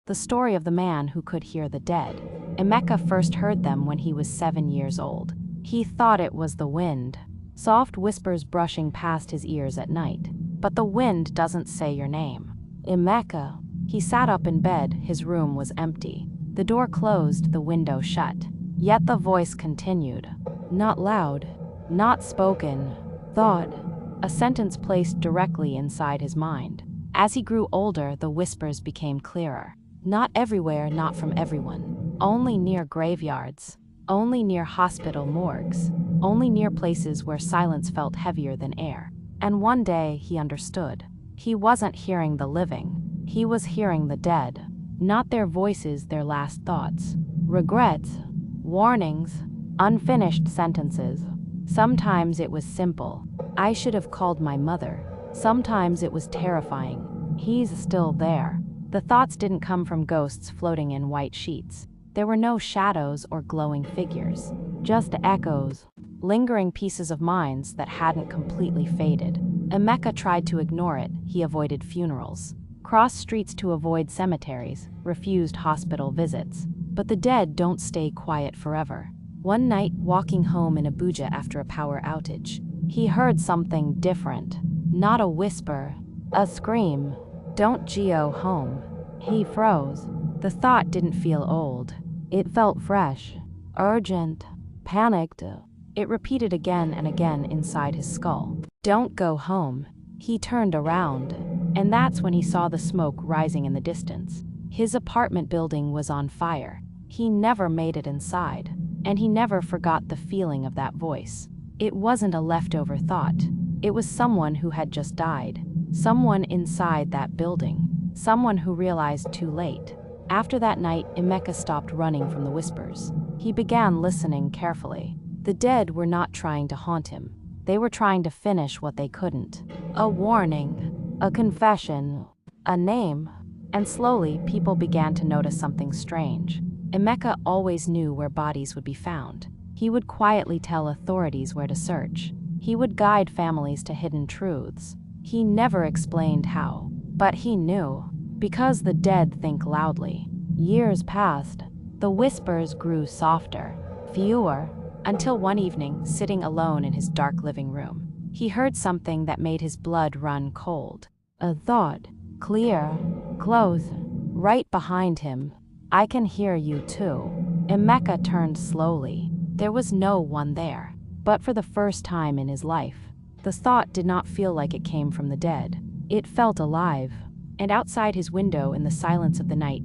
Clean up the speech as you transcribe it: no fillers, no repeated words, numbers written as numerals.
the story of the man who could hear the dead. Emeka first heard them when he was 7 years old. He thought it was the wind, soft whispers brushing past his ears at night. But the wind doesn't say your name. Emeka. He sat up in bed, his room was empty. The door closed, the window shut. Yet the voice continued. Not loud, not spoken, thought, a sentence placed directly inside his mind. As he grew older, the whispers became clearer. Not everywhere, not from everyone. Only near graveyards. Only near hospital morgues. Only near places where silence felt heavier than air. And one day, he understood. He wasn't hearing the living. He was hearing the dead. Not their voices, their last thoughts. Regrets, warnings, unfinished sentences. Sometimes it was simple. I should have called my mother. Sometimes it was terrifying. He's still there. The thoughts didn't come from ghosts floating in white sheets. There were no shadows or glowing figures. Just echoes. Lingering pieces of minds that hadn't completely faded. Emeka tried to ignore it. He avoided funerals, crossed streets to avoid cemeteries, refused hospital visits. But the dead don't stay quiet forever. One night, walking home in Abuja after a power outage, he heard something different. Not a whisper, a scream. Don't go home. He froze. The thought didn't feel old. It felt fresh, urgent, panicked. It repeated again and again inside his skull. Don't go home. He turned around, and that's when he saw the smoke rising in the distance. His apartment building was on fire. He never made it inside, and he never forgot the feeling of that voice. It wasn't a leftover thought. It was someone who had just died. Someone inside that building. Someone who realized too late. After that night, Emeka stopped running from the whispers. He began listening carefully. The dead were not trying to haunt him. They were trying to finish what they couldn't. A warning, a confession, a name. And slowly, people began to notice something strange. Emeka always knew where bodies would be found. He would quietly tell authorities where to search. He would guide families to hidden truths. He never explained how, but he knew. Because the dead think loudly. Years passed. The whispers grew softer, fewer, until one evening, sitting alone in his dark living room, he heard something that made his blood run cold. A thought, clear, close, right behind him. I can hear you too. Emeka turned slowly. There was no one there. But for the first time in his life, the thought did not feel like it came from the dead. It felt alive. And outside his window in the silence of the night,